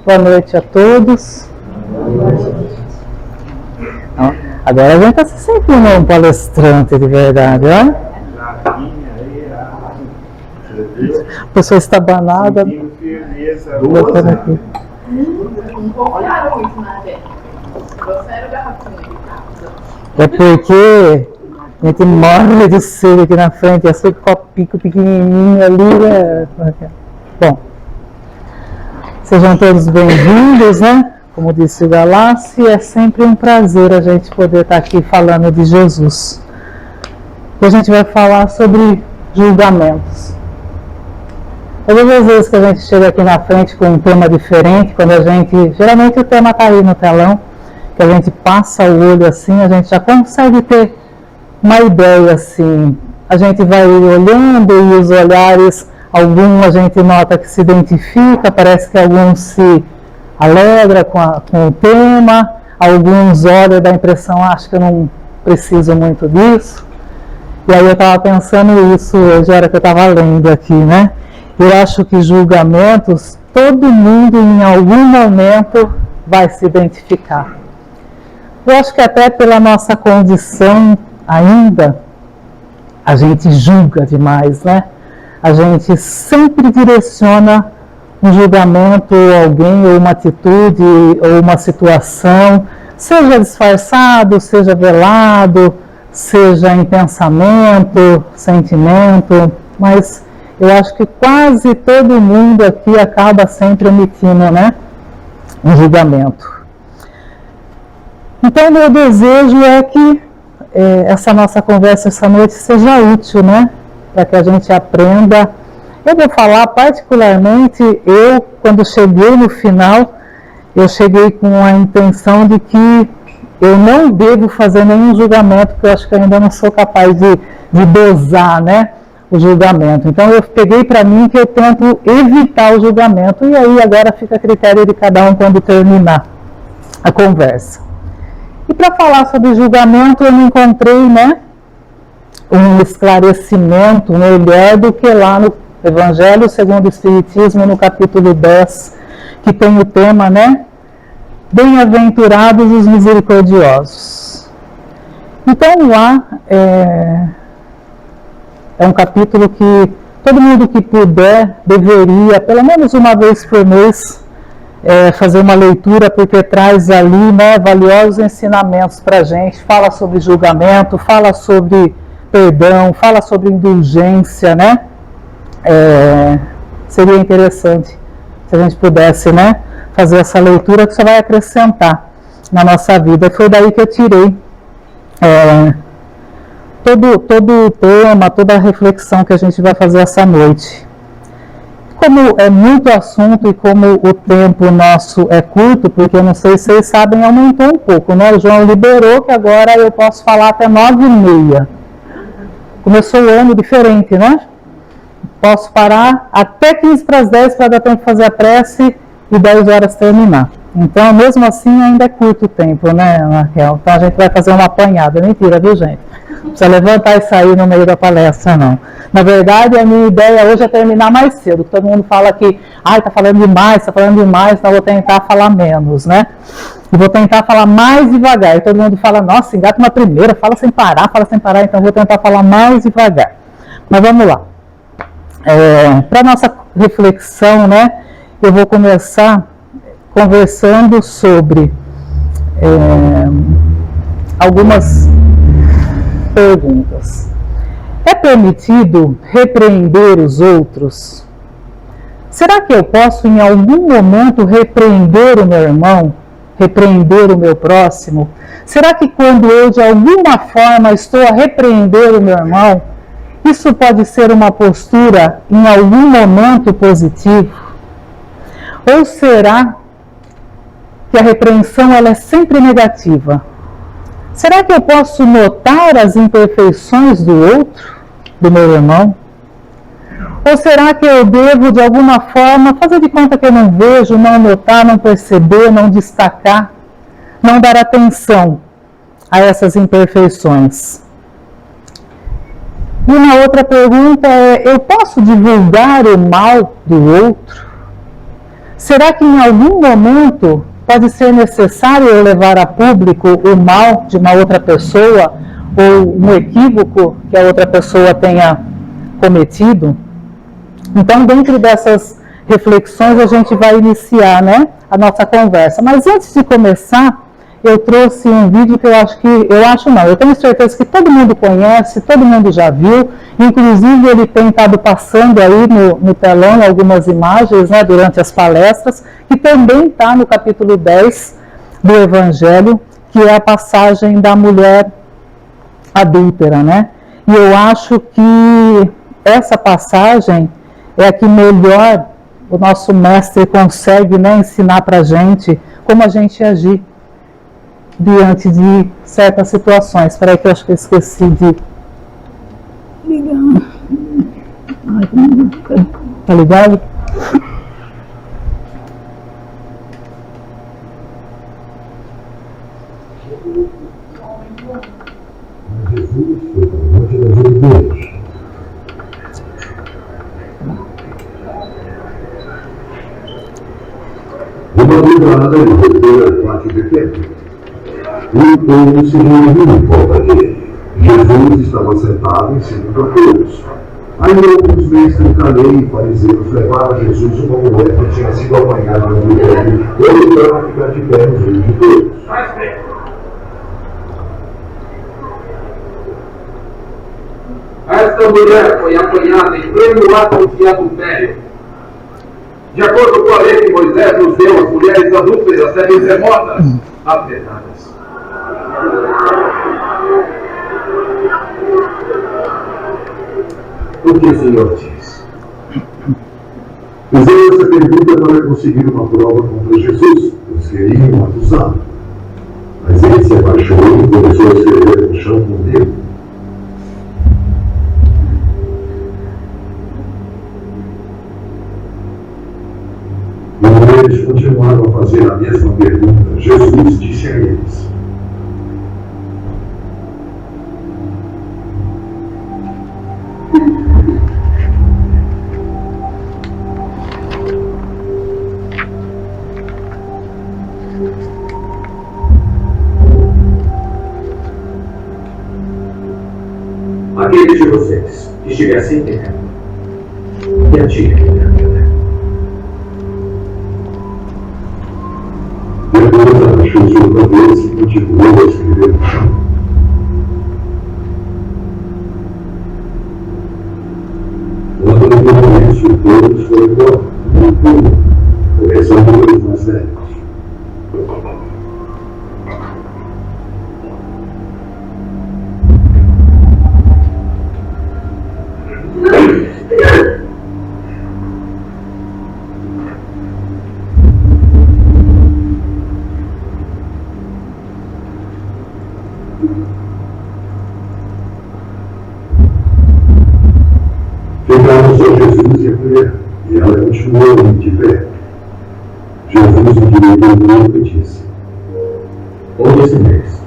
Boa noite a todos. Agora a gente está se sentindo um palestrante de verdade, ó. A pessoa está banada. Botando aqui. Não confiaram muito na gente. Trouxeram garrafinha. É porque a gente morre de sede aqui na frente, esse copinho pequenininho ali, né? Bom, sejam todos bem-vindos, né? Como disse o Galassi, é sempre um prazer a gente poder estar aqui falando de Jesus. E a gente vai falar sobre julgamentos. Todas as vezes que a gente chega aqui na frente com um tema diferente, quando a gente, geralmente o tema está aí no telão, que a gente passa o olho assim, a gente já consegue ter uma ideia assim. A gente vai olhando e os olhares, alguns a gente nota que se identifica, parece que alguns se alegra com o tema, alguns olham, dá a impressão, acho que eu não preciso muito disso. E aí eu estava pensando isso hoje, era que eu estava lendo aqui, né? Eu acho que julgamentos, todo mundo em algum momento vai se identificar. Eu acho que até pela nossa condição ainda, a gente julga demais, né? A gente sempre direciona um julgamento a alguém, ou uma atitude, ou uma situação, seja disfarçado, seja velado, seja em pensamento, sentimento, mas eu acho que quase todo mundo aqui acaba sempre emitindo, né, um julgamento. Então, meu desejo é que essa nossa conversa essa noite seja útil, né, para que a gente aprenda. Eu vou falar particularmente, quando cheguei no final, eu cheguei com a intenção de que eu não devo fazer nenhum julgamento, porque eu acho que eu ainda não sou capaz de dosar, né, o julgamento. Então eu peguei para mim que eu tento evitar o julgamento, e aí agora fica a critério de cada um quando terminar a conversa. E para falar sobre julgamento, eu não encontrei, né, um esclarecimento melhor do que lá no Evangelho segundo o Espiritismo, no capítulo 10, que tem o tema, né, Bem-aventurados os misericordiosos. Então lá é um capítulo que todo mundo que puder deveria, pelo menos uma vez por mês, fazer uma leitura, porque traz ali, né, valiosos ensinamentos para a gente. Fala sobre julgamento, fala sobre perdão, fala sobre indulgência, né? Seria interessante se a gente pudesse, né, fazer essa leitura, que só vai acrescentar na nossa vida. Foi daí que eu tirei todo o tema, toda a reflexão que a gente vai fazer essa noite. Como é muito assunto e como o tempo nosso é curto, porque eu não sei se vocês sabem, aumentou um pouco, né? O João liberou que agora eu posso falar até 9h30. Começou o ano diferente, né? Posso parar até 15 para as 10 para dar tempo de fazer a prece e 10 horas terminar. Então, mesmo assim, ainda é curto o tempo, né, Raquel? Então a gente vai fazer uma apanhada. Mentira, viu, gente? Não precisa levantar e sair no meio da palestra, não. Na verdade, a minha ideia hoje é terminar mais cedo. Todo mundo fala que, tá falando demais, então eu vou tentar falar menos, né? E vou tentar falar mais devagar. E todo mundo fala, nossa, engata uma primeira, fala sem parar, então eu vou tentar falar mais devagar. Mas vamos lá. Para nossa reflexão, né, eu vou começar conversando sobre algumas perguntas. É permitido repreender os outros? Será que eu posso em algum momento repreender o meu irmão? Repreender o meu próximo? Será que quando eu de alguma forma estou a repreender o meu irmão, isso pode ser uma postura em algum momento positivo? Ou será que a repreensão ela é sempre negativa? Será que eu posso notar as imperfeições do outro, do meu irmão? Ou será que eu devo, de alguma forma, fazer de conta que eu não vejo, não notar, não perceber, não destacar, não dar atenção a essas imperfeições? E uma outra pergunta é, eu posso divulgar o mal do outro? Será que em algum momento pode ser necessário eu levar a público o mal de uma outra pessoa ou um equívoco que a outra pessoa tenha cometido? Então, dentro dessas reflexões, a gente vai iniciar, né, a nossa conversa. Mas antes de começar, eu trouxe um vídeo que eu tenho certeza que todo mundo conhece, todo mundo já viu, inclusive ele tem estado passando aí no telão algumas imagens, né, durante as palestras, que também está no capítulo 10 do Evangelho, que é a passagem da mulher adúltera, né? E eu acho que essa passagem é a que melhor o nosso mestre consegue, né, ensinar para a gente como a gente agir diante de certas situações. Espera aí que eu acho que eu esqueci de ligar. Tá ligado? Jesus foi para o Monte das Oliveiras. Uma livrada ele voltou à parte do templo. E o povo se reuniu em volta dele. Jesus estava sentado em cima da cruz. Aí alguns mestres da lei e fariseus levaram a Jesus uma mulher que tinha sido apanhada no adultério, obrigando a ficar de pé no meio de todos. Esta mulher foi apanhada em pleno ato de adultério. De acordo com a lei que Moisés nos deu, as mulheres adúlteras devem ser mortas, apedrejadas. O que o Senhor diz? Fizeram essa pergunta para conseguir uma prova contra Jesus. Eles queriam acusá-lo. Mas ele se abaixou e começou a escrever no chão com o dedo. E eles continuaram a fazer a mesma pergunta. Jesus disse a eles: Aqueles de vocês que estivessem entendendo, e atirem a pedra. Depois abaixou sua cabeça e continuou a escrever no chão. Quando ele viu isso, todos foram embora, começando pelos mais velhos. Chegaram só Jesus e a mulher, e ela continuou de pé. Jesus endireitou o corpo e disse: Ouve sinais.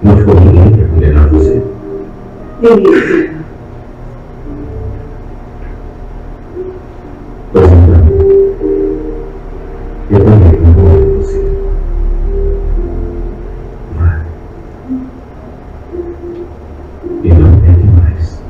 Não ficou ninguém para condenar você? Delícia. Pois então, eu também não vou você. Vai. E não pegue mais.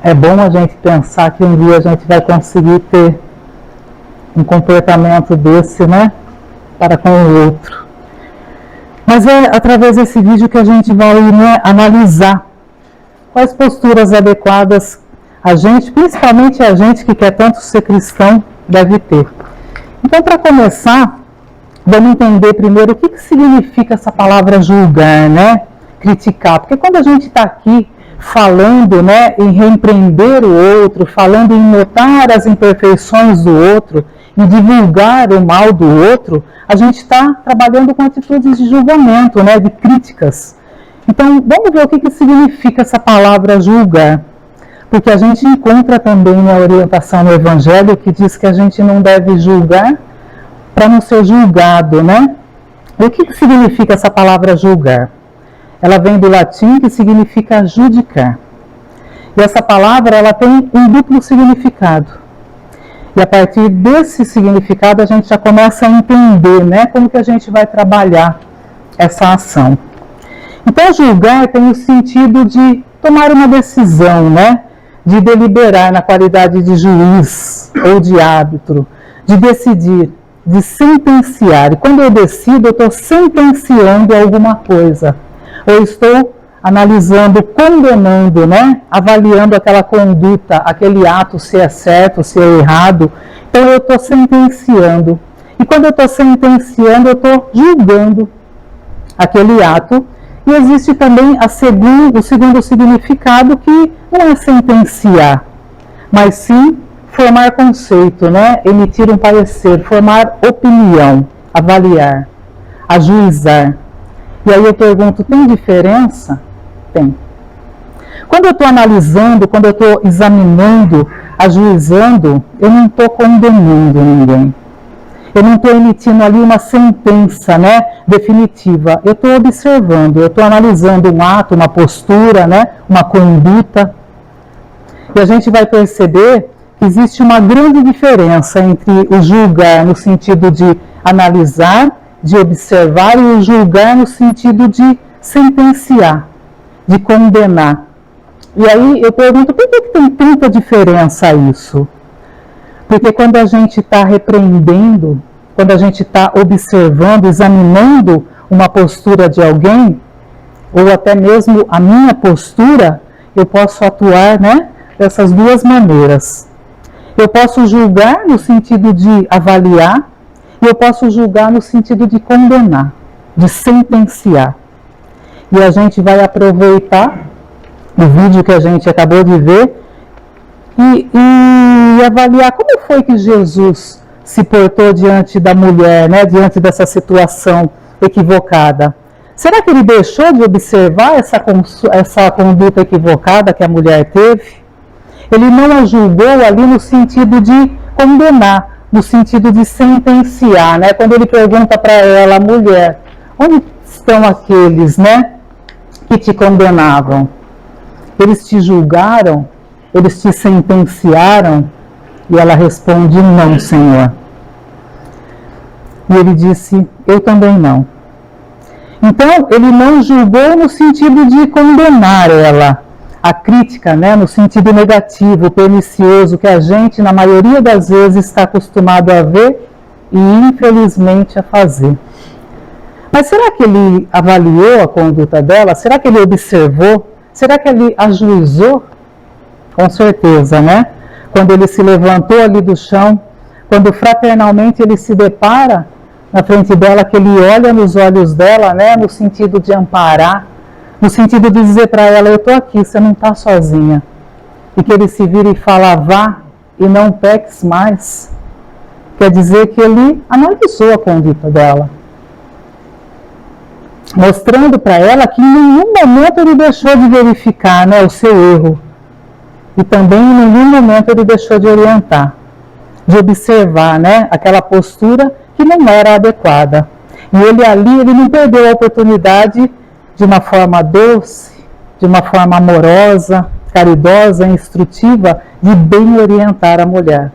É bom a gente pensar que um dia a gente vai conseguir ter um comportamento desse, né, para com o outro. Mas é através desse vídeo que a gente vai, né, analisar quais posturas adequadas a gente, principalmente a gente que quer tanto ser cristão, deve ter. Então, para começar, vamos entender primeiro o que significa essa palavra julgar, né, criticar. Porque quando a gente está aqui falando, né, em repreender o outro, falando em notar as imperfeições do outro, em divulgar o mal do outro, a gente está trabalhando com atitudes de julgamento, né, de críticas. Então, vamos ver o que significa essa palavra julgar. Porque a gente encontra também na orientação no Evangelho que diz que a gente não deve julgar para não ser julgado, né? E o que significa essa palavra julgar? Ela vem do latim, que significa judicar. E essa palavra, ela tem um duplo significado. E a partir desse significado, a gente já começa a entender, né, como que a gente vai trabalhar essa ação. Então, julgar tem o sentido de tomar uma decisão, né, de deliberar na qualidade de juiz ou de árbitro, de decidir, de sentenciar. E quando eu decido, eu estou sentenciando alguma coisa. Eu estou analisando, condenando, né? Avaliando aquela conduta, aquele ato, se é certo, se é errado. Então eu estou sentenciando. E quando eu estou sentenciando, eu estou julgando aquele ato. E existe também o segundo significado, que não é sentenciar, mas sim formar conceito, né? Emitir um parecer, formar opinião, avaliar, ajuizar. E aí eu pergunto, tem diferença? Tem. Quando eu estou analisando, quando eu estou examinando, ajuizando, eu não estou condenando ninguém. Eu não estou emitindo ali uma sentença, né, definitiva. Eu estou observando, eu estou analisando um ato, uma postura, né, uma conduta. E a gente vai perceber que existe uma grande diferença entre o julgar no sentido de analisar, de observar, e o julgar no sentido de sentenciar, de condenar. E aí eu pergunto, por que tem tanta diferença isso? Porque quando a gente está repreendendo, quando a gente está observando, examinando uma postura de alguém, ou até mesmo a minha postura, eu posso atuar, né, dessas duas maneiras. Eu posso julgar no sentido de avaliar, e eu posso julgar no sentido de condenar, de sentenciar. E a gente vai aproveitar o vídeo que a gente acabou de ver e avaliar como foi que Jesus se portou diante da mulher, né, diante dessa situação equivocada. Será que ele deixou de observar essa conduta equivocada que a mulher teve? Ele não a julgou ali no sentido de condenar, no sentido de sentenciar, né? Quando ele pergunta para ela, mulher, onde estão aqueles, né, que te condenavam? Eles te julgaram? Eles te sentenciaram? E ela responde, não, Senhor. E ele disse, eu também não. Então, ele não julgou no sentido de condenar ela. A crítica, né, no sentido negativo, pernicioso, que a gente, na maioria das vezes, está acostumado a ver e, infelizmente, a fazer. Mas será que ele avaliou a conduta dela? Será que ele observou? Será que ele ajuizou? Com certeza, né? Quando ele se levantou ali do chão, quando fraternalmente ele se depara na frente dela, que ele olha nos olhos dela, né, no sentido de amparar, no sentido de dizer para ela, eu estou aqui, você não está sozinha. E que ele se vira e fala, vá e não peques mais. Quer dizer que ele analisou a conduta dela, mostrando para ela que em nenhum momento ele deixou de verificar, né, o seu erro. E também em nenhum momento ele deixou de orientar, de observar, né, aquela postura que não era adequada. E ele ali, ele não perdeu a oportunidade de uma forma doce, de uma forma amorosa, caridosa, instrutiva, de bem orientar a mulher.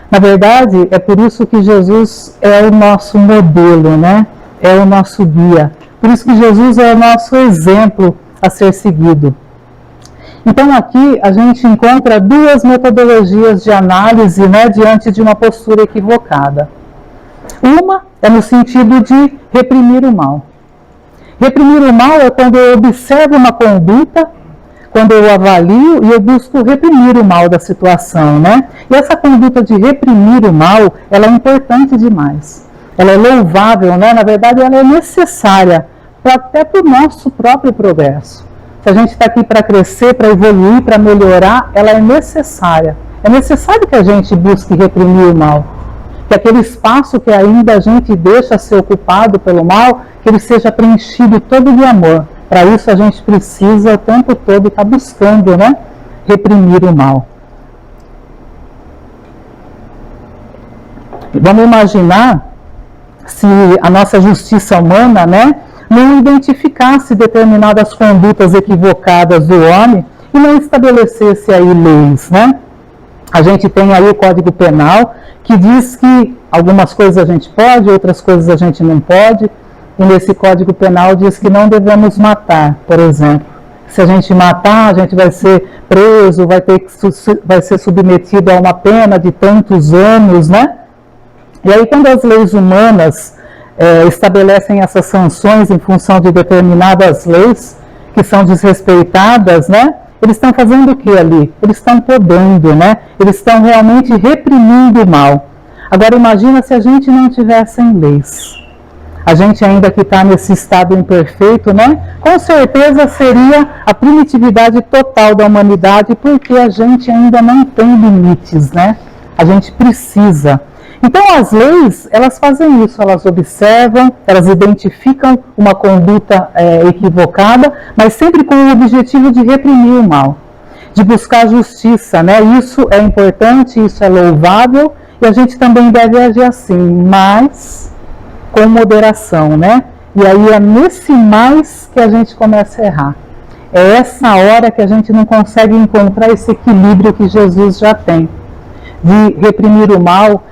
Na verdade, é por isso que Jesus é o nosso modelo, né? É o nosso guia. Por isso que Jesus é o nosso exemplo a ser seguido. Então aqui a gente encontra duas metodologias de análise, né, diante de uma postura equivocada. Uma é no sentido de reprimir o mal. Reprimir o mal é quando eu observo uma conduta, quando eu avalio e eu busco reprimir o mal da situação, né? E essa conduta de reprimir o mal, ela é importante demais. Ela é louvável, né? Na verdade, ela é necessária até para o nosso próprio progresso. Se a gente está aqui para crescer, para evoluir, para melhorar, ela é necessária. É necessário que a gente busque reprimir o mal. Que aquele espaço que ainda a gente deixa ser ocupado pelo mal, que ele seja preenchido todo de amor, Para isso a gente precisa o tempo todo estar buscando, né, reprimir o mal. Vamos imaginar se a nossa justiça humana, né, não identificasse determinadas condutas equivocadas do homem e não estabelecesse aí leis, né? A gente tem aí o Código Penal que diz que algumas coisas a gente pode, outras coisas a gente não pode, e nesse Código Penal diz que não devemos matar, por exemplo. Se a gente matar, a gente vai ser preso, vai ser submetido a uma pena de tantos anos, né? E aí quando as leis humanas estabelecem essas sanções em função de determinadas leis que são desrespeitadas, né? Eles estão fazendo o que ali? Eles estão podando, né? Eles estão realmente reprimindo o mal. Agora imagina se a gente não tivesse leis. A gente ainda que está nesse estado imperfeito, né? Com certeza seria a primitividade total da humanidade, porque a gente ainda não tem limites, né? A gente precisa. Então as leis, elas fazem isso, elas observam, elas identificam uma conduta equivocada, mas sempre com o objetivo de reprimir o mal, de buscar justiça, né? Isso é importante, isso é louvável, e a gente também deve agir assim, mas com moderação, né? E aí é nesse mais que a gente começa a errar. É essa hora que a gente não consegue encontrar esse equilíbrio que Jesus já tem, de reprimir o mal,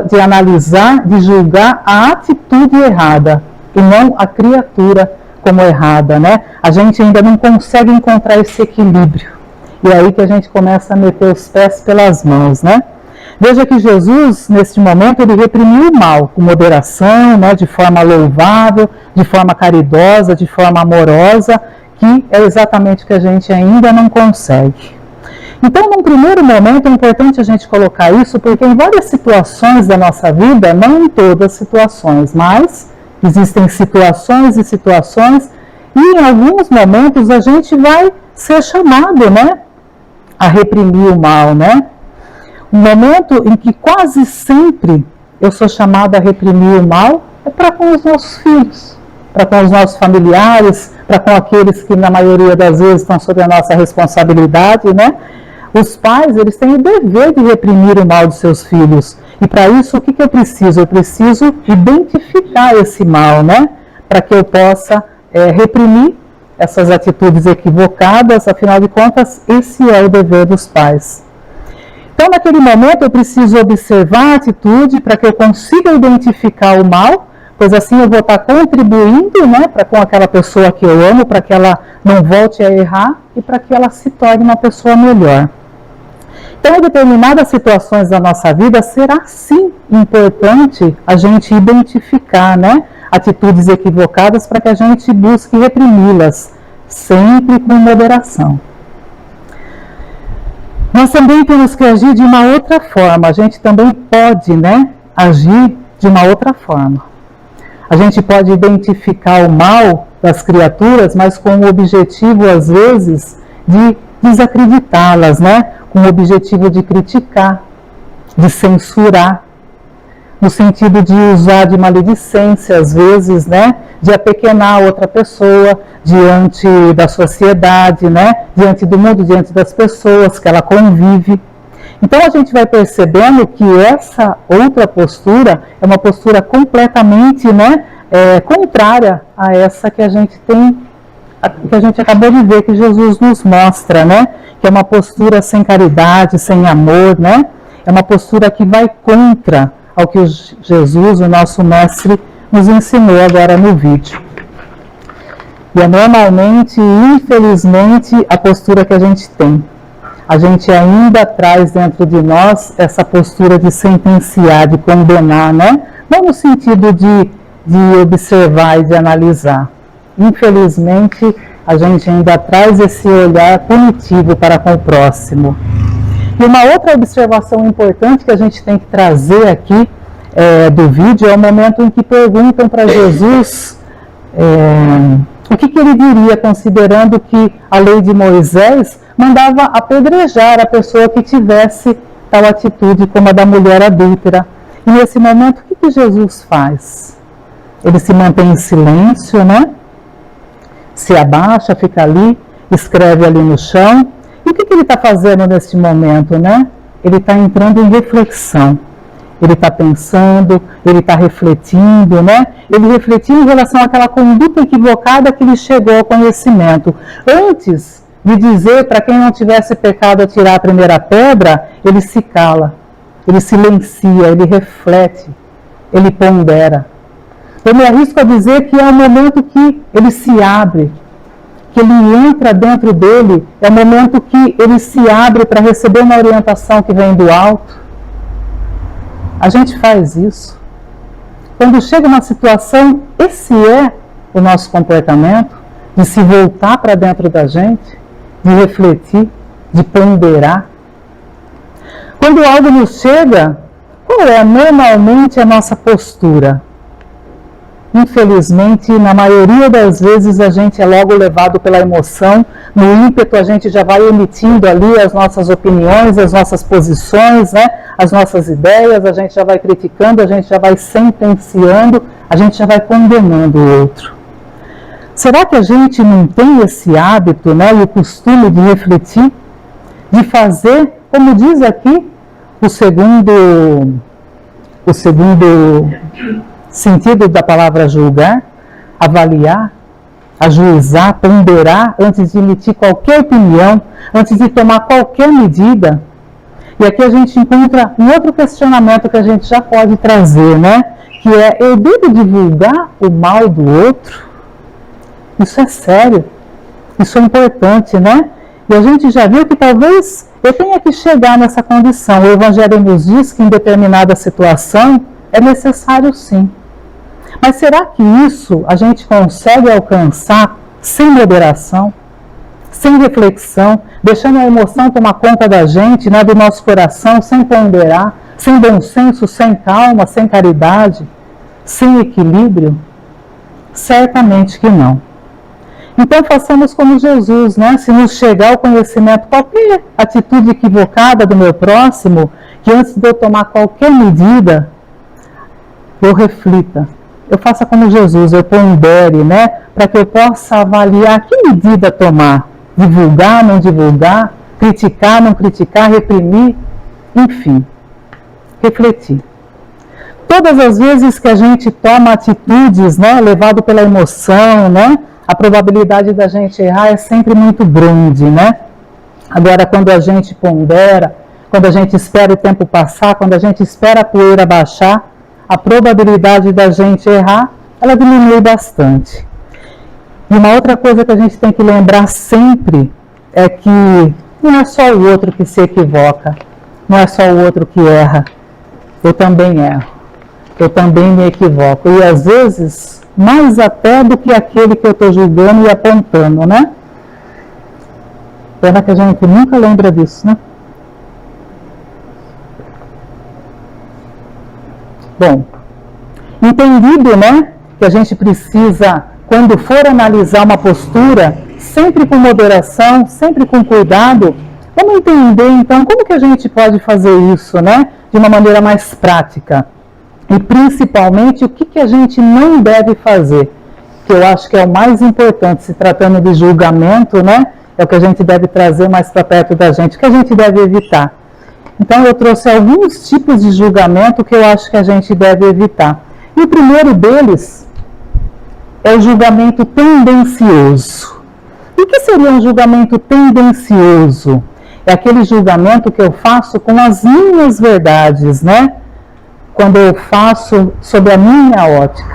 de analisar, de julgar a atitude errada e não a criatura como errada, né? A gente ainda não consegue encontrar esse equilíbrio. E é aí que a gente começa a meter os pés pelas mãos, né? Veja que Jesus, neste momento, ele reprimiu o mal com moderação, né? De forma louvável, de forma caridosa, de forma amorosa, que é exatamente o que a gente ainda não consegue. Então, num primeiro momento, é importante a gente colocar isso, porque em várias situações da nossa vida, não em todas as situações, mas existem situações e situações, e em alguns momentos a gente vai ser chamado, né, a reprimir o mal, né? Um momento em que quase sempre eu sou chamada a reprimir o mal é para com os nossos filhos, para com os nossos familiares, para com aqueles que na maioria das vezes estão sob a nossa responsabilidade, né? Os pais, eles têm o dever de reprimir o mal dos seus filhos. E para isso, o que eu preciso? Eu preciso identificar esse mal, né? Para que eu possa reprimir essas atitudes equivocadas. Afinal de contas, esse é o dever dos pais. Então, naquele momento, eu preciso observar a atitude para que eu consiga identificar o mal, pois assim eu vou estar contribuindo, né, com aquela pessoa que eu amo, para que ela não volte a errar e para que ela se torne uma pessoa melhor. Então, em determinadas situações da nossa vida, será sim importante a gente identificar, né, atitudes equivocadas para que a gente busque reprimi-las, sempre com moderação. Nós também temos que agir de uma outra forma, a gente também pode, né, agir de uma outra forma. A gente pode identificar o mal das criaturas, mas com o objetivo, às vezes, de desacreditá-las, né? Com o objetivo de criticar, de censurar, no sentido de usar de maledicência, às vezes, né? De apequenar outra pessoa diante da sociedade, né? Diante do mundo, diante das pessoas que ela convive. Então a gente vai percebendo que essa outra postura é uma postura completamente, né, contrária a essa que a gente tem, que a gente acabou de ver que Jesus nos mostra, né, que é uma postura sem caridade, sem amor, né, é uma postura que vai contra ao que Jesus, o nosso mestre, nos ensinou agora no vídeo. E é normalmente, infelizmente, a postura que a gente tem. A gente ainda traz dentro de nós essa postura de sentenciar, de condenar, né? Não no sentido de observar e de analisar. Infelizmente, a gente ainda traz esse olhar punitivo para com o próximo. E uma outra observação importante que a gente tem que trazer aqui do vídeo é o momento em que perguntam para Jesus o que ele diria, considerando que a lei de Moisés mandava apedrejar a pessoa que tivesse tal atitude como a da mulher adúltera. E nesse momento, o que Jesus faz? Ele se mantém em silêncio, né? Se abaixa, fica ali, escreve ali no chão. E o que ele está fazendo nesse momento, né? Ele está entrando em reflexão. Ele está pensando, ele está refletindo, né? Ele refletiu em relação àquela conduta equivocada que ele chegou ao conhecimento. Antes de dizer para quem não tivesse pecado atirar a primeira pedra, ele se cala, ele silencia, ele reflete, ele pondera. Eu me arrisco a dizer que é o momento que ele se abre, que ele entra dentro dele, é o momento que ele se abre para receber uma orientação que vem do alto. A gente faz isso. Quando chega uma situação, esse é o nosso comportamento, de se voltar para dentro da gente, de refletir, de ponderar. Quando algo nos chega, qual é normalmente a nossa postura? Infelizmente, na maioria das vezes a gente é logo levado pela emoção, no ímpeto a gente já vai emitindo ali as nossas opiniões, as nossas posições, né? As nossas ideias, a gente já vai criticando, a gente já vai sentenciando, a gente já vai condenando o outro. Será que a gente não tem esse hábito, né, e o costume de refletir, de fazer, como diz aqui, o segundo sentido da palavra julgar, avaliar, ajuizar, ponderar antes de emitir qualquer opinião, antes de tomar qualquer medida? E aqui a gente encontra um outro questionamento que a gente já pode trazer, né? Que é, eu devo divulgar o mal do outro? Isso é sério, isso é importante, né? E a gente já viu que talvez eu tenha que chegar nessa condição. O Evangelho nos diz que em determinada situação é necessário sim. Mas será que isso a gente consegue alcançar sem moderação, sem reflexão, deixando a emoção tomar conta da gente, né, do nosso coração, sem ponderar, sem bom senso, sem calma, sem caridade, sem equilíbrio? Certamente que não. Então façamos como Jesus, né? Se nos chegar ao conhecimento qualquer atitude equivocada do meu próximo, que antes de eu tomar qualquer medida, eu reflita. Eu faça como Jesus, eu pondere, né? Para que eu possa avaliar que medida tomar. Divulgar, não divulgar, criticar, não criticar, reprimir, enfim, refletir. Todas as vezes que a gente toma atitudes, né, levado pela emoção, né, a probabilidade da gente errar é sempre muito grande, né? Agora, quando a gente pondera, quando a gente espera o tempo passar, quando a gente espera a poeira baixar, a probabilidade da gente errar, ela diminui bastante. E uma outra coisa que a gente tem que lembrar sempre é que não é só o outro que se equivoca, não é só o outro que erra. Eu também erro, eu também me equivoco. E às vezes, mais até do que aquele que eu estou julgando e apontando, né? Pena que a gente nunca lembra disso, né? Bom, entendido, né, que a gente precisa, quando for analisar uma postura, sempre com moderação, sempre com cuidado, vamos entender, então, como que a gente pode fazer isso, né, de uma maneira mais prática. E, principalmente, o que a gente não deve fazer, que eu acho que é o mais importante, se tratando de julgamento, né, é o que a gente deve trazer mais para perto da gente, o que a gente deve evitar. Então, eu trouxe alguns tipos de julgamento que eu acho que a gente deve evitar. E o primeiro deles é o julgamento tendencioso. E o que seria um julgamento tendencioso? É aquele julgamento que eu faço com as minhas verdades, né? Quando eu faço sobre a minha ótica.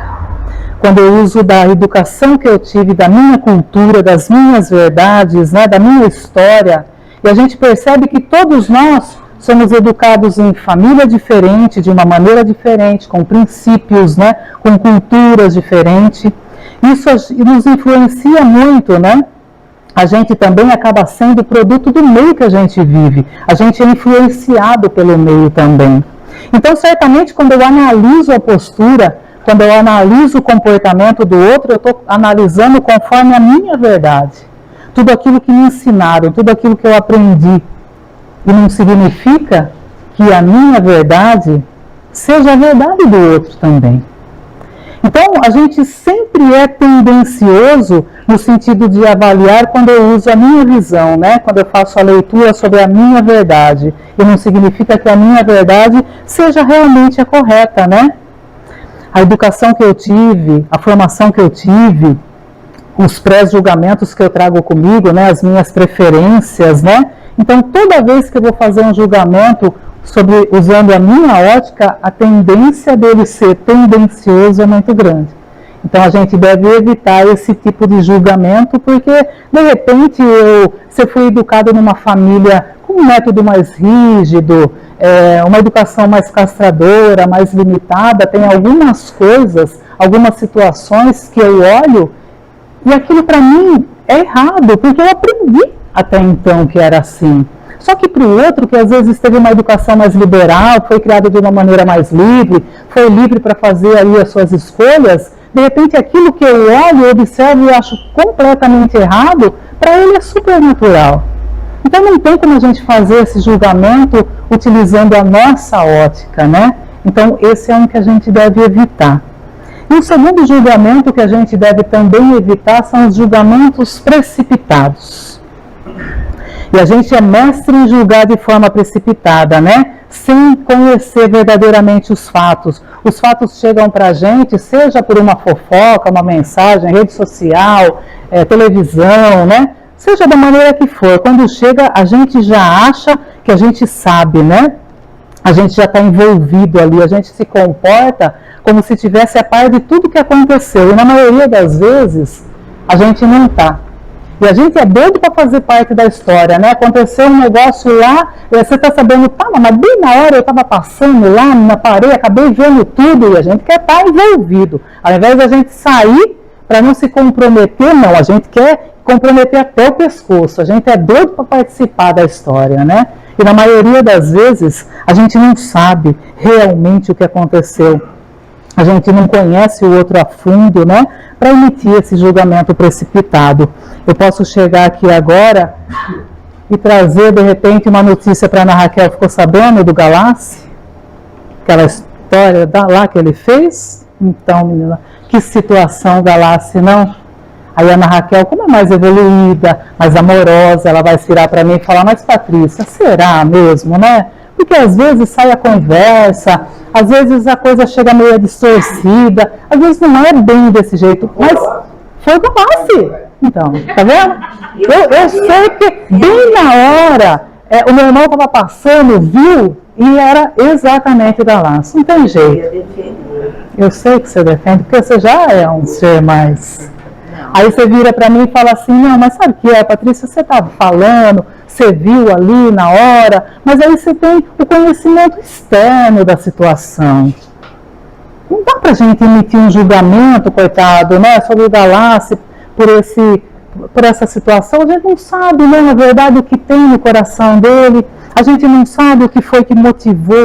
Quando eu uso da educação que eu tive, da minha cultura, das minhas verdades, né? Da minha história. E a gente percebe que todos nós somos educados em família diferente, de uma maneira diferente, com princípios, né, com culturas diferentes. Isso nos influencia muito, né? A gente também acaba sendo produto do meio que a gente vive. A gente é influenciado pelo meio também. Então, certamente, quando eu analiso a postura, quando eu analiso o comportamento do outro, eu estou analisando conforme a minha verdade. Tudo aquilo que me ensinaram, tudo aquilo que eu aprendi. E não significa que a minha verdade seja a verdade do outro também. Então, a gente sempre é tendencioso no sentido de avaliar quando eu uso a minha visão, né? Quando eu faço a leitura sobre a minha verdade. E não significa que a minha verdade seja realmente a correta, né? A educação que eu tive, a formação que eu tive, os pré-julgamentos que eu trago comigo, né? As minhas preferências, né? Então, toda vez que eu vou fazer um julgamento usando a minha ótica, a tendência dele ser tendencioso é muito grande. Então a gente deve evitar esse tipo de julgamento, porque de repente você foi educado numa família com um método mais rígido, uma educação mais castradora, mais limitada, tem algumas coisas, algumas situações que eu olho e aquilo para mim é errado, porque eu aprendi até então que era assim. Só que para o outro, que às vezes teve uma educação mais liberal, foi criado de uma maneira mais livre, foi livre para fazer ali as suas escolhas, de repente aquilo que eu olho, observo e acho completamente errado, para ele é supernatural. Então não tem como a gente fazer esse julgamento utilizando a nossa ótica, né? Então esse é um que a gente deve evitar. E o segundo julgamento que a gente deve também evitar são os julgamentos precipitados. E a gente é mestre em julgar de forma precipitada, né? Sem conhecer verdadeiramente os fatos. Os fatos chegam para a gente, seja por uma fofoca, uma mensagem, rede social, televisão, né? Seja da maneira que for. Quando chega, a gente já acha que a gente sabe, né? A gente já está envolvido ali, a gente se comporta como se tivesse a par de tudo que aconteceu. E na maioria das vezes, a gente não está. E a gente é doido para fazer parte da história, né? Aconteceu um negócio lá, você está sabendo, tá, mas bem na hora eu estava passando lá, na parede, acabei vendo tudo, e a gente quer estar envolvido. Ao invés da gente sair para não se comprometer, não, a gente quer comprometer até o pescoço, a gente é doido para participar da história, né? E na maioria das vezes, a gente não sabe realmente o que aconteceu. A gente não conhece o outro a fundo, né? Para emitir esse julgamento precipitado. Eu posso chegar aqui agora e trazer, de repente, uma notícia para a Ana Raquel. Ficou sabendo do Galassi? Aquela história lá que ele fez? Então, menina, que situação, Galassi, não? Aí a Ana Raquel, como é mais evoluída, mais amorosa, ela vai se virar para mim e falar, mas Patrícia, será mesmo, né? Porque às vezes sai a conversa, às vezes a coisa chega meio distorcida, às vezes não é bem desse jeito, mas foi o Galassi. Então, tá vendo? Eu sei que bem na hora, o meu irmão estava passando, viu, e era exatamente o Galassi. Não tem jeito. Eu sei que você defende, porque você já é um ser mais... Aí você vira para mim e fala assim, não, mas sabe o que é, Patrícia, você estava falando, você viu ali na hora, mas aí você tem o conhecimento externo da situação. Não dá para a gente emitir um julgamento, coitado, né, sobre o Galassi por essa situação. A gente não sabe, né, na verdade, o que tem no coração dele, a gente não sabe o que foi que motivou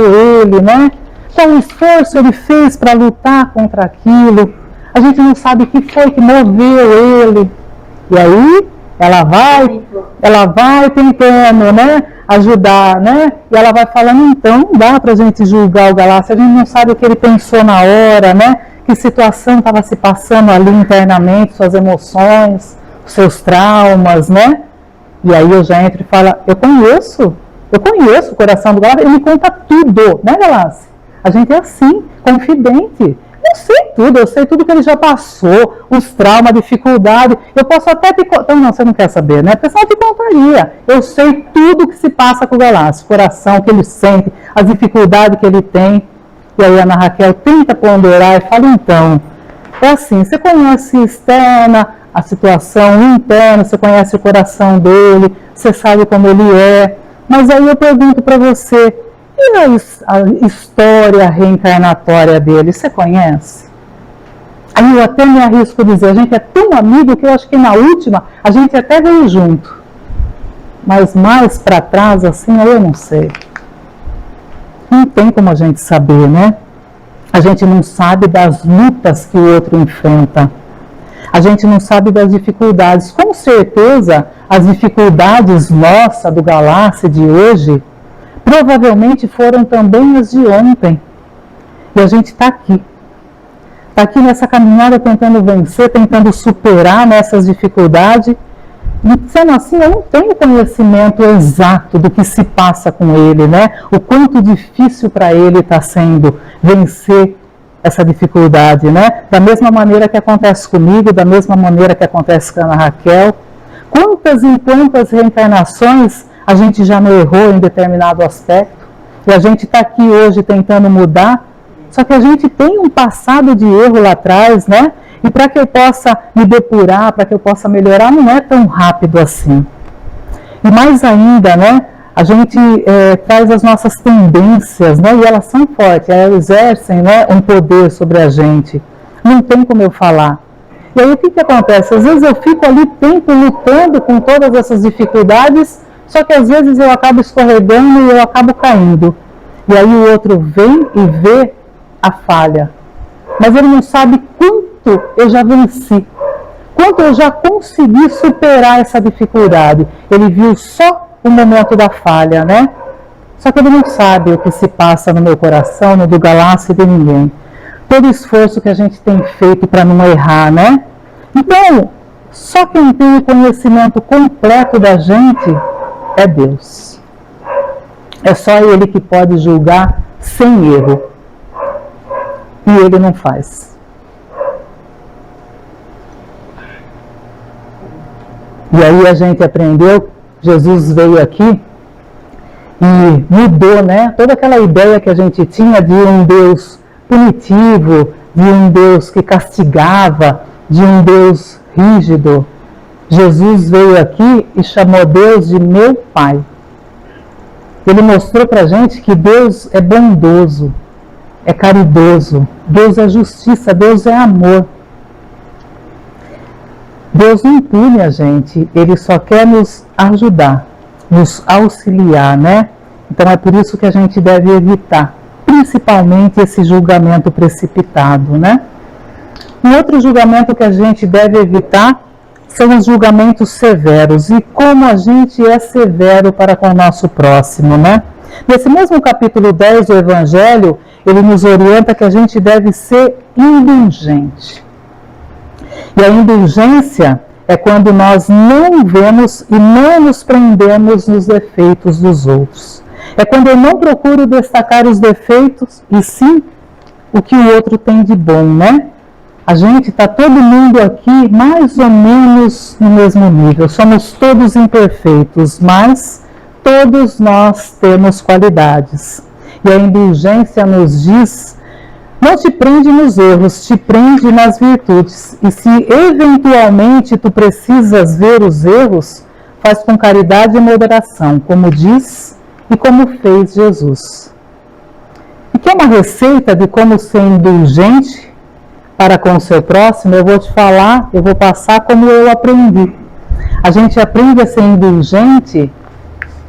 ele, né, qual esforço ele fez para lutar contra aquilo. A gente não sabe o que foi que moveu ele. E aí, ela vai tentando, né, ajudar, né? E ela vai falando, então, não dá pra gente julgar o Galassi, a gente não sabe o que ele pensou na hora, né? Que situação estava se passando ali internamente, suas emoções, seus traumas, né? E aí eu já entro e falo, eu conheço o coração do Galassi, ele me conta tudo, né, Galassi? A gente é assim, confidente. Eu sei tudo que ele já passou, os traumas, a dificuldade. Eu posso até te contar. Não, você não quer saber, né? O pessoal te contaria. Eu sei tudo que se passa com o Galassi, o coração, o que ele sente, as dificuldades que ele tem. E aí a Ana Raquel tenta ponderar e fala, então, é assim, você conhece externa, a situação interna, você conhece o coração dele, você sabe como ele é. Mas aí eu pergunto para você, e a história reencarnatória dele, você conhece? Aí eu até me arrisco a dizer, a gente é tão amigo que eu acho que na última a gente até veio junto. Mas mais para trás, assim, eu não sei. Não tem como a gente saber, né? A gente não sabe das lutas que o outro enfrenta. A gente não sabe das dificuldades. Com certeza, as dificuldades nossas do Galassi de hoje provavelmente foram também as de ontem. E a gente está aqui. está aqui nessa caminhada tentando vencer, tentando superar nessas dificuldades. E sendo assim, eu não tenho conhecimento exato do que se passa com ele, né? O quanto difícil para ele está sendo vencer essa dificuldade, né? Da mesma maneira que acontece comigo, da mesma maneira que acontece com a Ana Raquel. Quantas e quantas reencarnações a gente já não errou em determinado aspecto? E a gente está aqui hoje tentando mudar, só que a gente tem um passado de erro lá atrás, né? E para que eu possa me depurar, para que eu possa melhorar, não é tão rápido assim. E mais ainda, né? A gente traz as nossas tendências, né? E elas são fortes, elas exercem, né, um poder sobre a gente. Não tem como eu falar. E aí o que acontece? Às vezes eu fico ali tempo lutando com todas essas dificuldades, só que às vezes eu acabo escorregando e eu acabo caindo. E aí o outro vem e vê a falha. Mas ele não sabe quanto eu já venci, quanto eu já consegui superar essa dificuldade. Ele viu só o momento da falha, né? Só que ele não sabe o que se passa no meu coração, no do Galácio e de ninguém. Todo o esforço que a gente tem feito para não errar, né? Então, só quem tem o conhecimento completo da gente é Deus. É só Ele que pode julgar sem erro. E Ele não faz. E aí a gente aprendeu, Jesus veio aqui e mudou, né? Toda aquela ideia que a gente tinha de um Deus punitivo, de um Deus que castigava, de um Deus rígido. Jesus veio aqui e chamou Deus de meu Pai. Ele mostrou pra gente que Deus é bondoso, é caridoso, Deus é justiça, Deus é amor. Deus não pune a gente, Ele só quer nos ajudar, nos auxiliar, né? Então é por isso que a gente deve evitar, principalmente esse julgamento precipitado, né? Um outro julgamento que a gente deve evitar são os julgamentos severos e como a gente é severo para com o nosso próximo, né? Nesse mesmo capítulo 10 do Evangelho, ele nos orienta que a gente deve ser indulgente. E a indulgência é quando nós não vemos e não nos prendemos nos defeitos dos outros. É quando eu não procuro destacar os defeitos e sim o que o outro tem de bom, né? A gente está todo mundo aqui mais ou menos no mesmo nível. Somos todos imperfeitos, mas todos nós temos qualidades. E a indulgência nos diz: não te prende nos erros, te prende nas virtudes. E se eventualmente tu precisas ver os erros, faz com caridade e moderação, como diz e como fez Jesus. E que é uma receita de como ser indulgente para com o seu próximo, eu vou te falar, eu vou passar como eu aprendi. A gente aprende a ser indulgente,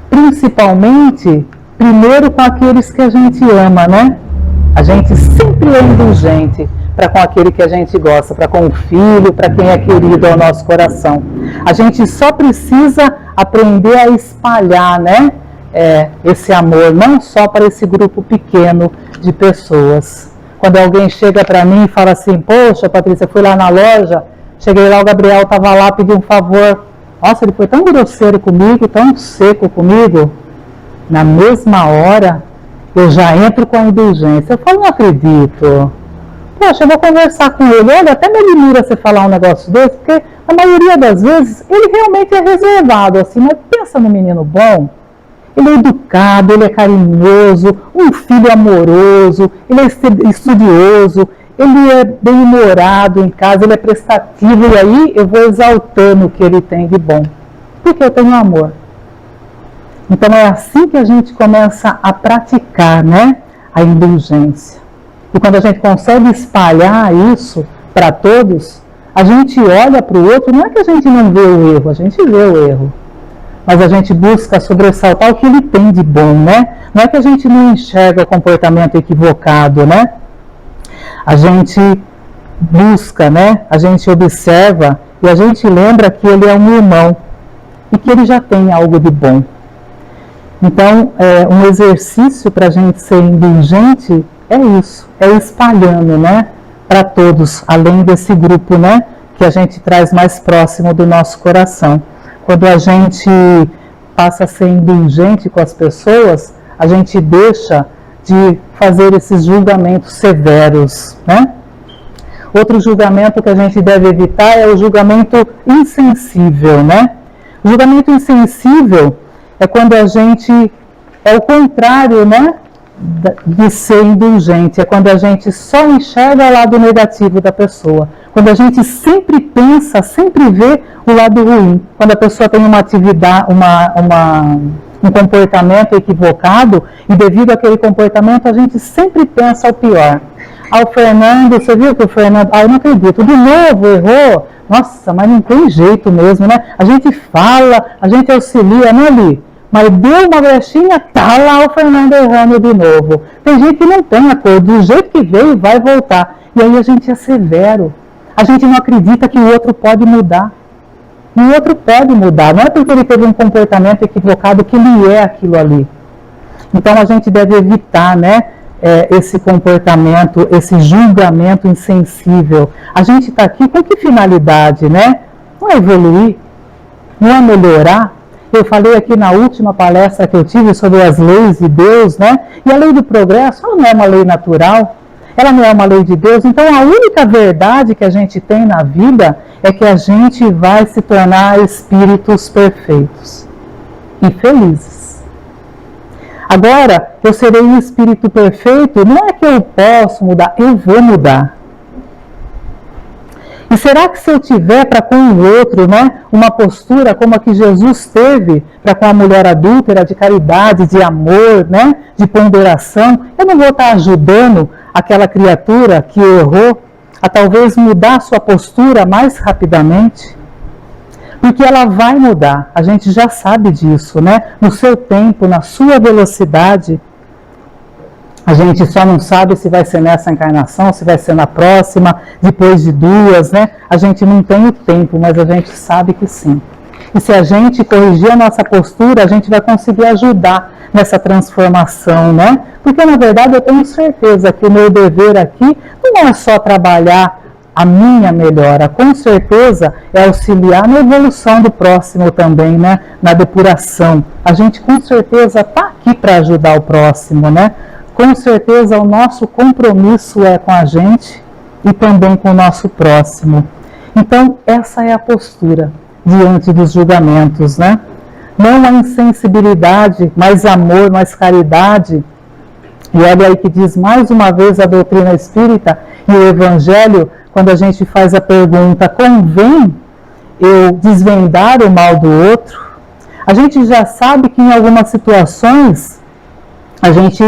principalmente, primeiro com aqueles que a gente ama, né? A gente sempre é indulgente para com aquele que a gente gosta, para com o filho, para quem é querido ao nosso coração. A gente só precisa aprender a espalhar, né? Esse amor, não só para esse grupo pequeno de pessoas. Quando alguém chega para mim e fala assim: poxa, Patrícia, fui lá na loja, cheguei lá, o Gabriel estava lá, pediu um favor. Nossa, ele foi tão grosseiro comigo, tão seco comigo. Na mesma hora, eu já entro com a indulgência. Eu falo: não acredito. Poxa, eu vou conversar com ele. Olha, até me admira você falar um negócio desse, porque a maioria das vezes ele realmente é reservado, assim, mas pensa no menino bom. Ele é educado, ele é carinhoso, um filho amoroso, ele é estudioso, ele é bem-humorado em casa, ele é prestativo, e aí eu vou exaltando o que ele tem de bom, porque eu tenho amor. Então é assim que a gente começa a praticar, né, a indulgência. E quando a gente consegue espalhar isso para todos, a gente olha para o outro, não é que a gente não vê o erro, a gente vê o erro. Mas a gente busca sobressaltar o que ele tem de bom, né? Não é que a gente não enxerga o comportamento equivocado, né? A gente busca, né? A gente observa e a gente lembra que ele é um irmão e que ele já tem algo de bom. Então, um exercício para a gente ser indulgente é isso, é espalhando, né? para todos, além desse grupo, né, que a gente traz mais próximo do nosso coração. Quando a gente passa a ser indulgente com as pessoas, a gente deixa de fazer esses julgamentos severos, né? Outro julgamento que a gente deve evitar é o julgamento insensível, né? O julgamento insensível é quando a gente é o contrário, né, de ser indulgente, é quando a gente só enxerga o lado negativo da pessoa, quando a gente sempre pensa, sempre vê o lado ruim, quando a pessoa tem uma atividade, um comportamento equivocado e devido àquele comportamento a gente sempre pensa o pior. Ah, o Fernando, você viu que o Fernando, eu não acredito, de novo errou, nossa, mas não tem jeito mesmo, né? A gente fala, a gente auxilia, não ali. Mas deu uma brechinha, tá lá o Fernando errando de novo. Tem gente que não tem acordo, do jeito que veio, vai voltar. E aí a gente é severo. A gente não acredita que o outro pode mudar. E o outro pode mudar. Não é porque ele teve um comportamento equivocado que ele é aquilo ali. Então a gente deve evitar, né, esse comportamento, esse julgamento insensível. A gente está aqui com que finalidade, né? Não é evoluir, não é melhorar. Eu falei aqui na última palestra que eu tive sobre as leis de Deus, né? E a lei do progresso, ela não é uma lei natural, ela não é uma lei de Deus. Então a única verdade que a gente tem na vida é que a gente vai se tornar espíritos perfeitos e felizes. Agora, eu serei um espírito perfeito, não é que eu posso mudar, eu vou mudar. E será que se eu tiver para com o outro, né, uma postura como a que Jesus teve para com a mulher adúltera, de caridade, de amor, né, de ponderação, eu não vou estar ajudando aquela criatura que errou a talvez mudar a sua postura mais rapidamente? Porque ela vai mudar, a gente já sabe disso, né? No seu tempo, na sua velocidade. A gente só não sabe se vai ser nessa encarnação, se vai ser na próxima, depois de duas, né? A gente não tem o tempo, mas a gente sabe que sim. E se a gente corrigir a nossa postura, a gente vai conseguir ajudar nessa transformação, né? Porque, na verdade, eu tenho certeza que o meu dever aqui não é só trabalhar a minha melhora, com certeza é auxiliar na evolução do próximo também, né? Na depuração. A gente, com certeza, está aqui para ajudar o próximo, né? Com certeza o nosso compromisso é com a gente e também com o nosso próximo. Então, essa é a postura diante dos julgamentos, né? Não a insensibilidade, mais amor, mais caridade. E olha aí que diz mais uma vez a doutrina espírita e o Evangelho, quando a gente faz a pergunta, convém eu desvendar o mal do outro? A gente já sabe que em algumas situações a gente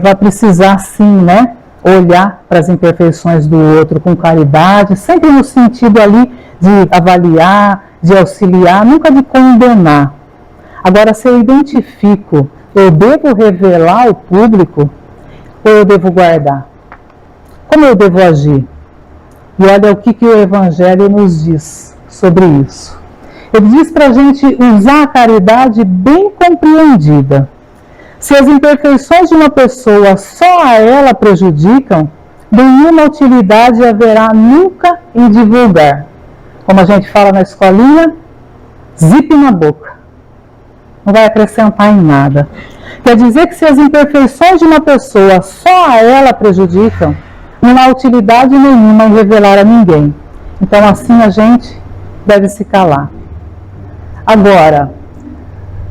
vai precisar sim, né, olhar para as imperfeições do outro com caridade, sempre no sentido ali de avaliar, de auxiliar, nunca de condenar. Agora, se eu identifico, eu devo revelar ao público ou eu devo guardar? Como eu devo agir? E olha o que o Evangelho nos diz sobre isso. Ele diz para a gente usar a caridade bem compreendida. Se as imperfeições de uma pessoa só a ela prejudicam, nenhuma utilidade haverá nunca em divulgar. Como a gente fala na escolinha, zip na boca. Não vai acrescentar em nada. Quer dizer que se as imperfeições de uma pessoa só a ela prejudicam, não há utilidade nenhuma em revelar a ninguém. Então assim a gente deve se calar. Agora,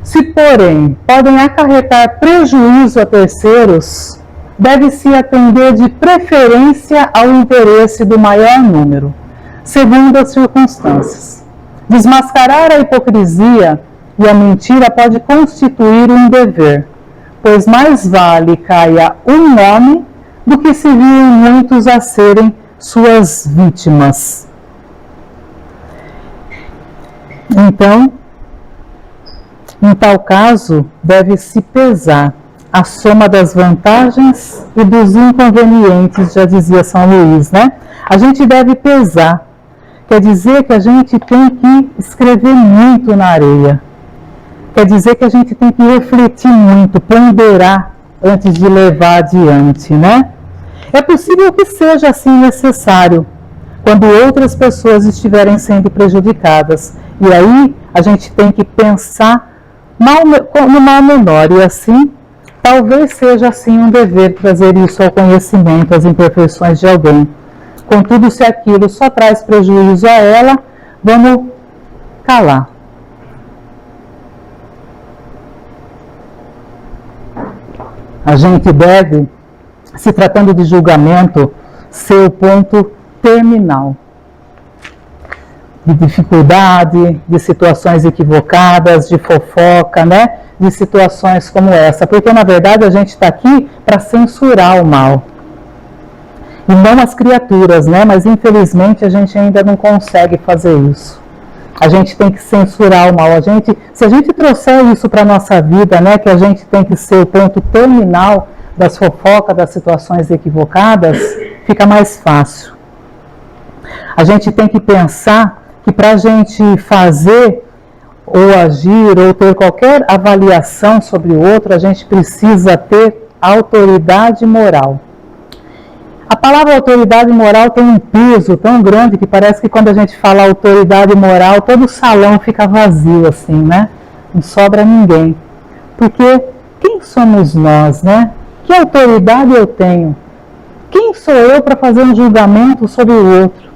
se porém podem acarretar prejuízo a terceiros, deve-se atender de preferência ao interesse do maior número, segundo as circunstâncias. Desmascarar a hipocrisia e a mentira pode constituir um dever, pois mais vale caia um nome do que se virem muitos a serem suas vítimas. Então, em tal caso, deve-se pesar a soma das vantagens e dos inconvenientes, já dizia São Luís, né? A gente deve pesar, quer dizer que a gente tem que escrever muito na areia, quer dizer que a gente tem que refletir muito, ponderar antes de levar adiante, né? É possível que seja assim necessário quando outras pessoas estiverem sendo prejudicadas. E aí a gente tem que pensar no mal menor. E assim, talvez seja assim um dever trazer isso ao conhecimento, as imperfeições de alguém. Contudo, se aquilo só traz prejuízo a ela, vamos calar. A gente deve, se tratando de julgamento, ser o ponto terminal de dificuldade, de situações equivocadas, de fofoca, né? De situações como essa. Porque, na verdade, a gente está aqui para censurar o mal. E não as criaturas, né? Mas, infelizmente, a gente ainda não consegue fazer isso. A gente tem que censurar o mal. Se a gente trouxer isso para a nossa vida, né? Que a gente tem que ser o ponto terminal das fofocas, das situações equivocadas, fica mais fácil. A gente tem que pensar que para a gente fazer ou agir ou ter qualquer avaliação sobre o outro, a gente precisa ter autoridade moral. A palavra autoridade moral tem um peso tão grande que parece que quando a gente fala autoridade moral, todo o salão fica vazio assim, né? Não sobra ninguém. Porque quem somos nós, né? Que autoridade eu tenho? Quem sou eu para fazer um julgamento sobre o outro?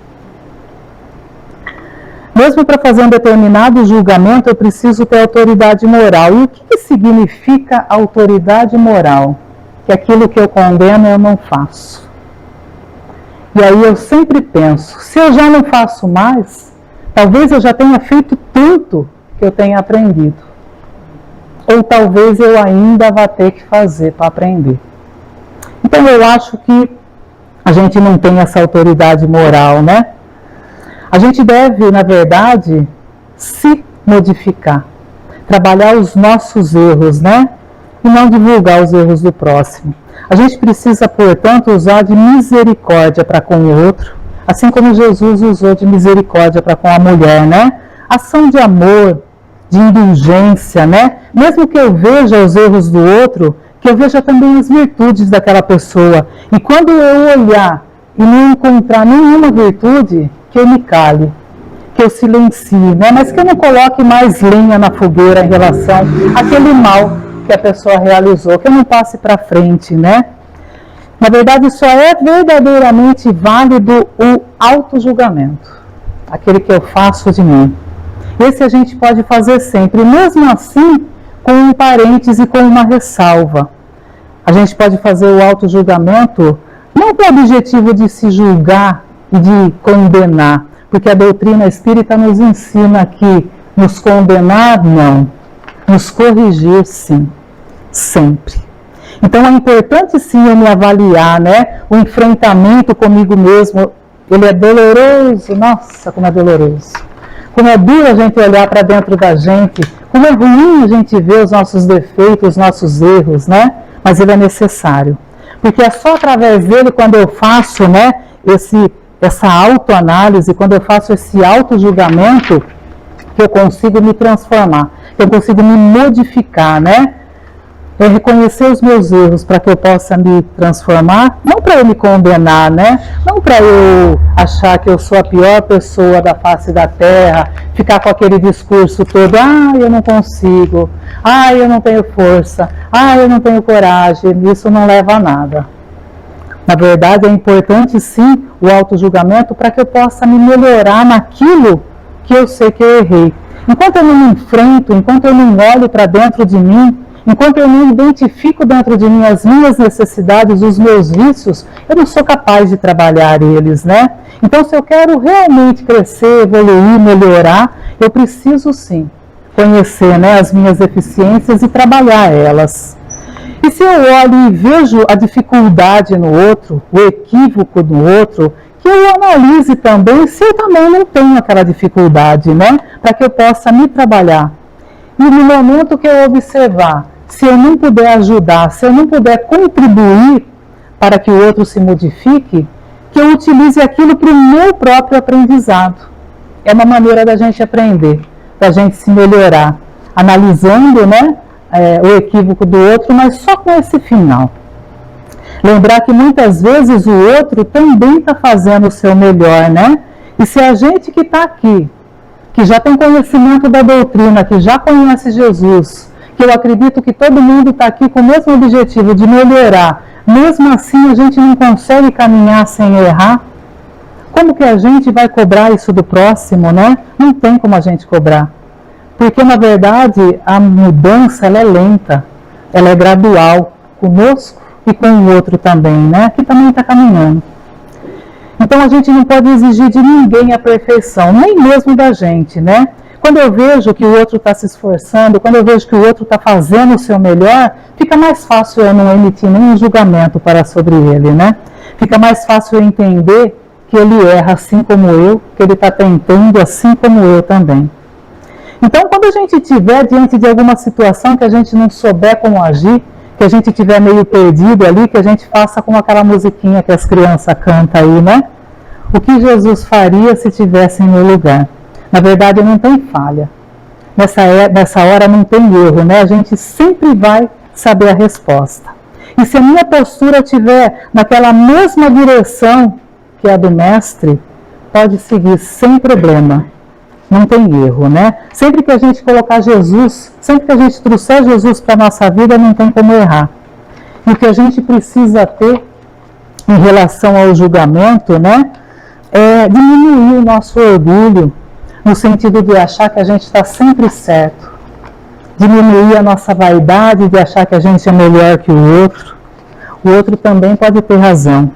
Mesmo para fazer um determinado julgamento, eu preciso ter autoridade moral. E o que significa autoridade moral? Que aquilo que eu condeno eu não faço. E aí eu sempre penso, se eu já não faço mais, talvez eu já tenha feito tanto que eu tenha aprendido. Ou talvez eu ainda vá ter que fazer para aprender. Então eu acho que a gente não tem essa autoridade moral, né? A gente deve, na verdade, se modificar, trabalhar os nossos erros, né? E não divulgar os erros do próximo. A gente precisa, portanto, usar de misericórdia para com o outro, assim como Jesus usou de misericórdia para com a mulher, né? Ação de amor, de indulgência, né? Mesmo que eu veja os erros do outro, que eu veja também as virtudes daquela pessoa. E quando eu olhar e não encontrar nenhuma virtude, que eu me cale, que eu silencie, né? Mas que eu não coloque mais lenha na fogueira em relação àquele mal que a pessoa realizou, que eu não passe para frente, né? Na verdade, só é verdadeiramente válido o autojulgamento, aquele que eu faço de mim. Esse a gente pode fazer sempre, mesmo assim, com um parêntese, com uma ressalva. A gente pode fazer o autojulgamento não com o objetivo de se julgar e de condenar, porque a doutrina espírita nos ensina que nos condenar, não. Nos corrigir, sim, sempre. Então é importante sim eu me avaliar, né? O enfrentamento comigo mesmo, ele é doloroso, nossa, como é doloroso. Como é duro a gente olhar para dentro da gente, como é ruim a gente ver os nossos defeitos, os nossos erros, né? Mas ele é necessário. Porque é só através dele, quando eu faço, né, essa autoanálise, quando eu faço esse autojulgamento, que eu consigo me transformar, que eu consigo me modificar, né? É reconhecer os meus erros para que eu possa me transformar, não para eu me condenar, né? Não para eu achar que eu sou a pior pessoa da face da terra, ficar com aquele discurso todo, eu não consigo, eu não tenho força, eu não tenho coragem, isso não leva a nada. Na verdade, é importante sim o autojulgamento para que eu possa me melhorar naquilo que eu sei que eu errei. Enquanto eu não me enfrento, enquanto eu não olho para dentro de mim, enquanto eu não identifico dentro de mim as minhas necessidades, os meus vícios, eu não sou capaz de trabalhar eles, né? Então, se eu quero realmente crescer, evoluir, melhorar, eu preciso sim conhecer, né, as minhas deficiências e trabalhar elas. E se eu olho e vejo a dificuldade no outro, o equívoco no outro, que eu analise também se eu também não tenho aquela dificuldade, né? Para que eu possa me trabalhar. E no momento que eu observar, se eu não puder ajudar, se eu não puder contribuir para que o outro se modifique, que eu utilize aquilo para o meu próprio aprendizado. É uma maneira da gente aprender, da gente se melhorar, analisando, né, o equívoco do outro, mas só com esse final. Lembrar que muitas vezes o outro também está fazendo o seu melhor, né? E se a gente que está aqui, que já tem conhecimento da doutrina, que já conhece Jesus, que eu acredito que todo mundo está aqui com o mesmo objetivo de melhorar, mesmo assim a gente não consegue caminhar sem errar, como que a gente vai cobrar isso do próximo, né? Não tem como a gente cobrar. Porque, na verdade, a mudança ela é lenta, ela é gradual, conosco e com o outro também, né? Que também está caminhando. Então, a gente não pode exigir de ninguém a perfeição, nem mesmo da gente, né? Quando eu vejo que o outro está se esforçando, quando eu vejo que o outro está fazendo o seu melhor, fica mais fácil eu não emitir nenhum julgamento para sobre ele, né? Fica mais fácil eu entender que ele erra assim como eu, que ele está tentando assim como eu também. Então, quando a gente estiver diante de alguma situação que a gente não souber como agir, que a gente estiver meio perdido ali, que a gente faça como aquela musiquinha que as crianças cantam aí, né? O que Jesus faria se estivesse em meu lugar? Na verdade, não tem falha. Nessa hora não tem erro, né? A gente sempre vai saber a resposta. E se a minha postura estiver naquela mesma direção que a do mestre, pode seguir sem problema. Não tem erro, né? Sempre que a gente colocar Jesus, sempre que a gente trouxer Jesus para a nossa vida, não tem como errar. E o que a gente precisa ter em relação ao julgamento, né? É diminuir o nosso orgulho, no sentido de achar que a gente está sempre certo. Diminuir a nossa vaidade de achar que a gente é melhor que o outro. O outro também pode ter razão.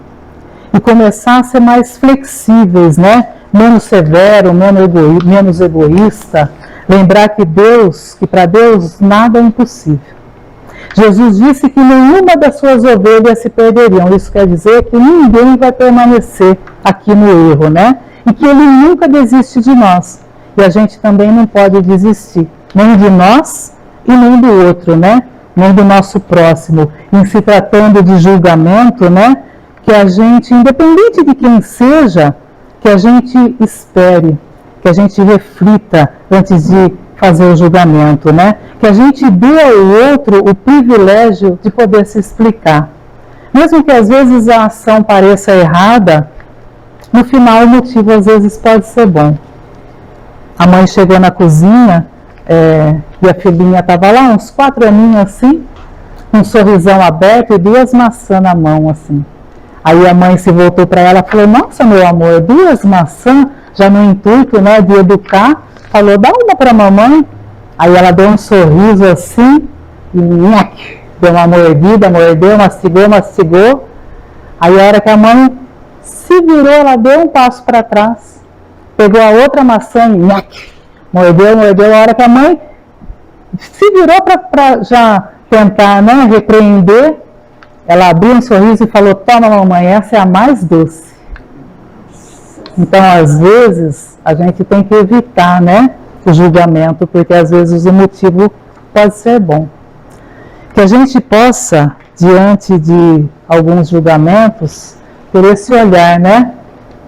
E começar a ser mais flexíveis, né? Menos severo, menos egoísta. Lembrar que para Deus nada é impossível. Jesus disse que nenhuma das suas ovelhas se perderiam. Isso quer dizer que ninguém vai permanecer aqui no erro, né? E que Ele nunca desiste de nós. E a gente também não pode desistir, nem de nós e nem do outro, né? Nem do nosso próximo. Em se tratando de julgamento, né? Que a gente, independente de quem seja, que a gente espere, que a gente reflita antes de fazer o julgamento, né? Que a gente dê ao outro o privilégio de poder se explicar. Mesmo que às vezes a ação pareça errada, no final o motivo às vezes pode ser bom. A mãe chegou na cozinha e a filhinha estava lá, uns 4 aninhos assim, com um sorrisão aberto e 2 maçãs na mão assim. Aí a mãe se voltou para ela e falou: nossa, meu amor, 2 maçãs, já no intuito, né, de educar, falou: dá uma para a mamãe. Aí ela deu um sorriso assim, e deu uma mordida, mordeu, mastigou. Aí a hora que a mãe se virou, ela deu um passo para trás, pegou a outra maçã e mordeu. A hora que a mãe se virou para já tentar, né, repreender, ela abriu um sorriso e falou: toma, mamãe, essa é a mais doce. Então, às vezes, a gente tem que evitar, né, o julgamento, porque às vezes o motivo pode ser bom. Que a gente possa, diante de alguns julgamentos, ter esse olhar, né,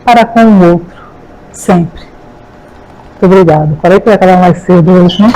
para com o outro, sempre. Muito obrigada. Falei que ia acabar mais cedo hoje, né?